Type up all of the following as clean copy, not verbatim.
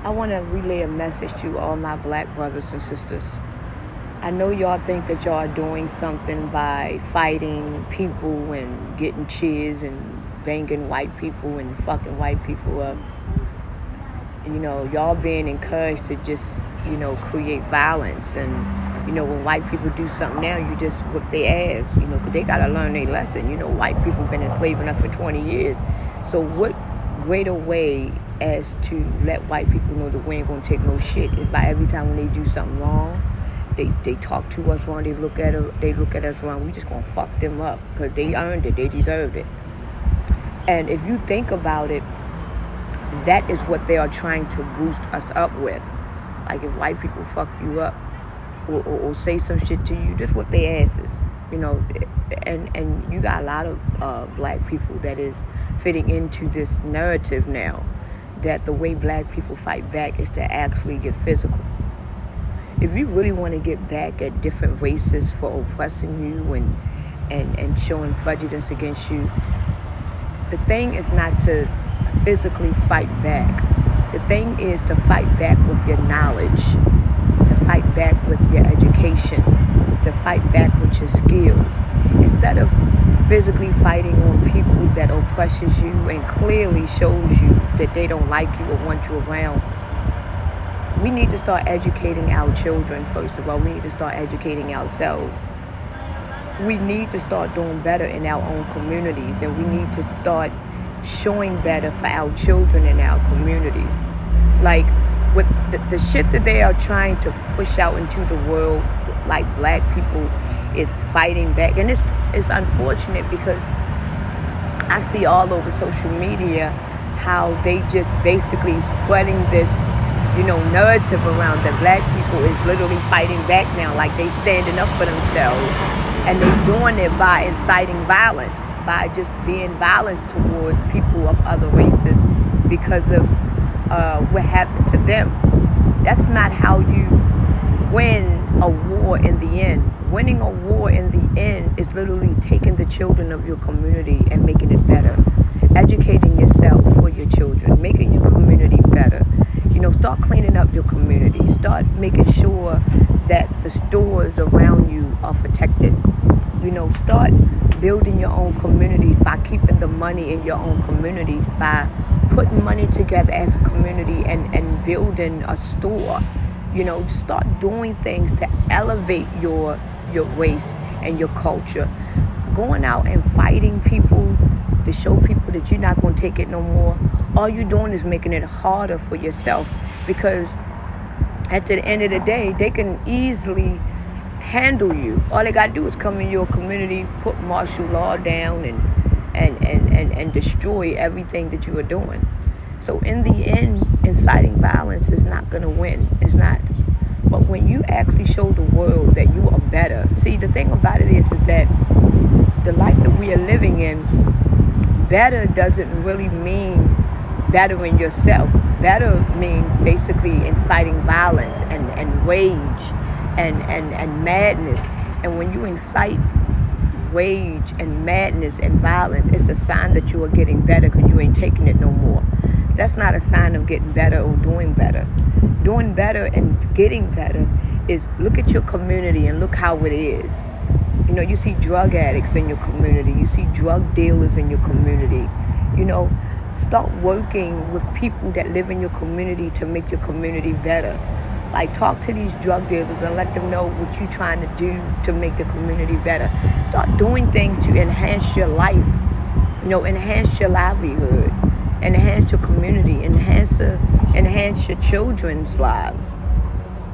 I want to relay a message to all my black brothers and sisters. I know y'all think that y'all are doing something by fighting people and getting cheers and banging white people and fucking white people up. Y'all being encouraged to just, create violence. And, when white people do something now, you just whip their ass, because they got to learn their lesson. White people been enslaving us for 20 years. So what greater way as to let white people know that we ain't going to take no shit is by every time when they do something wrong, they talk to us wrong, they look at us wrong, we just going to fuck them up because they earned it, they deserved it. And if you think about it, that is what they are trying to boost us up with. Like if white people fuck you up or say some shit to you, just whip their asses. And you got a lot of black people that is fitting into this narrative now that the way black people fight back is to actually get physical. If you really want to get back at different races for oppressing you and showing prejudice against you, the thing is not to physically fight back. The thing is to fight back with your knowledge, to fight back with your education, to fight back with your skills. Instead of physically fighting on people that oppresses you and clearly shows you that they don't like you or want you around, we need to start educating our children. First of all, we need to start educating ourselves. We need to start doing better in our own communities, and we need to start showing better for our children in our communities. Like with the shit that they are trying to push out into the world, like black people is fighting back. And it's unfortunate because I see all over social media how they just basically spreading this narrative around that black people is literally fighting back now, like they standing up for themselves, and they doing it by inciting violence, by just being violent toward people of other races because of what happened to them. That's not how you win a war in the end. Winning a war in the end is literally taking the children of your community and making it better, educating yourself for your children, making your community better. Start cleaning up your community. Start making sure that the stores around you are protected. Start building your own community by keeping the money in your own community, by putting money together as a community and building a store. Start doing things to elevate your race and your culture. Going out and fighting people to show people that you're not going to take it no more, all you're doing is making it harder for yourself, because at the end of the day, they can easily handle you. All they got to do is come in your community, put martial law down and destroy everything that you are doing. So in the end, inciting violence is not going to win. It's not. But when you actually show the world that you are better, see, the thing about it is that the life that we are living in, better doesn't really mean better in yourself. Better means basically inciting violence and rage and madness. And when you incite rage and madness and violence, it's a sign that you are getting better because you ain't taking it no more. That's not a sign of getting better or doing better. Doing better and getting better is look at your community and look how it is. You see drug addicts in your community. You see drug dealers in your community. Start working with people that live in your community to make your community better. Like, talk to these drug dealers and let them know what you're trying to do to make the community better. Start doing things to enhance your life, enhance your livelihood, enhance your community, enhance your children's lives.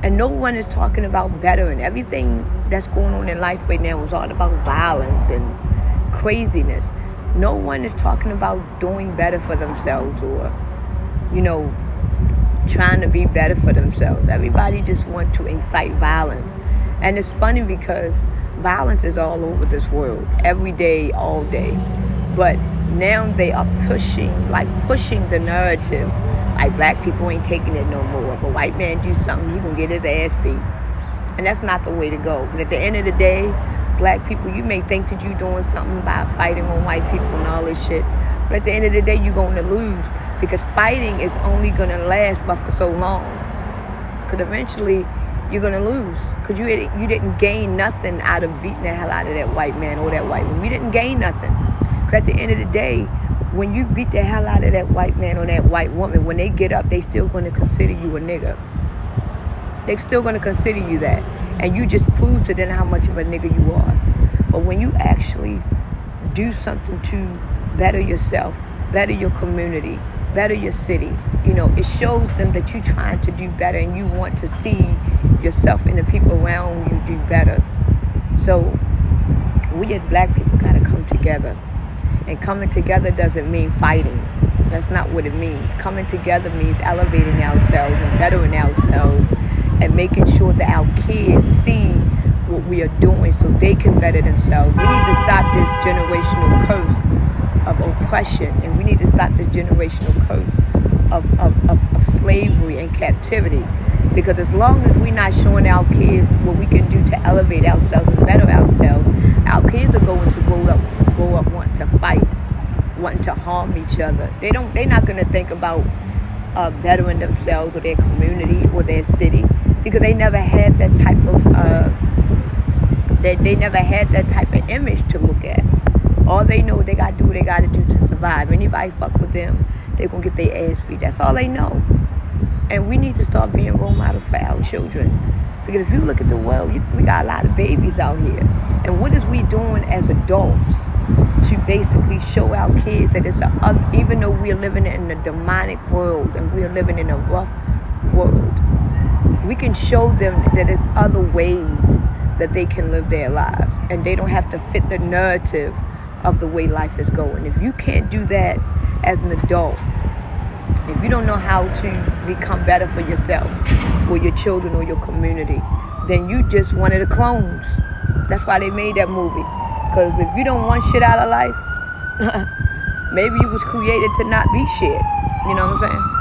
And no one is talking about bettering. Everything that's going on in life right now is all about violence and craziness. No one is talking about doing better for themselves or, trying to be better for themselves. Everybody just wants to incite violence. And it's funny because violence is all over this world, every day, all day. But now they are pushing the narrative. Like, black people ain't taking it no more. If a white man do something, he gonna get his ass beat. And that's not the way to go. Because at the end of the day, black people, you may think that you're doing something by fighting on white people and all this shit. But at the end of the day, you're going to lose. Because fighting is only going to last but for so long. Because eventually you're going to lose. Because you didn't gain nothing out of beating the hell out of that white man or that white woman. You didn't gain nothing. Because at the end of the day, when you beat the hell out of that white man or that white woman, when they get up, they still going to consider you a nigga. They're still going to consider you that. And you just prove to them how much of a nigga you are. But when you actually do something to better yourself, better your community, better your city, it shows them that you're trying to do better and you want to see yourself and the people around you do better. So we as black people got to come together. And coming together doesn't mean fighting. That's not what it means. Coming together means elevating ourselves and bettering ourselves and making sure that our kids see what we are doing so they can better themselves. We need to stop this generational curse of oppression, and we need to stop this generational curse of slavery and captivity. Because as long as we're not showing our kids what we can do to elevate ourselves and better ourselves, our kids are going to grow up wanting to fight, wanting to harm each other. They're not going to think about bettering themselves or their community or their city, because they never had that type of they never had that type of image to look at. All they know, they got to do what they got to do to survive. Anybody fuck with them, they're going to get their ass beat. That's all they know. And we need to start being role models for our children. Because if you look at the world, we got a lot of babies out here. And what is we doing as adults to basically show our kids that even though we're living in a demonic world and we're living in a rough world, we can show them that there's other ways that they can live their lives. And they don't have to fit the narrative of the way life is going. If you can't do that as an adult, if you don't know how to become better for yourself or your children or your community, then you just one of the clones. That's why they made that movie. Because if you don't want shit out of life, maybe you was created to not be shit. You know what I'm saying?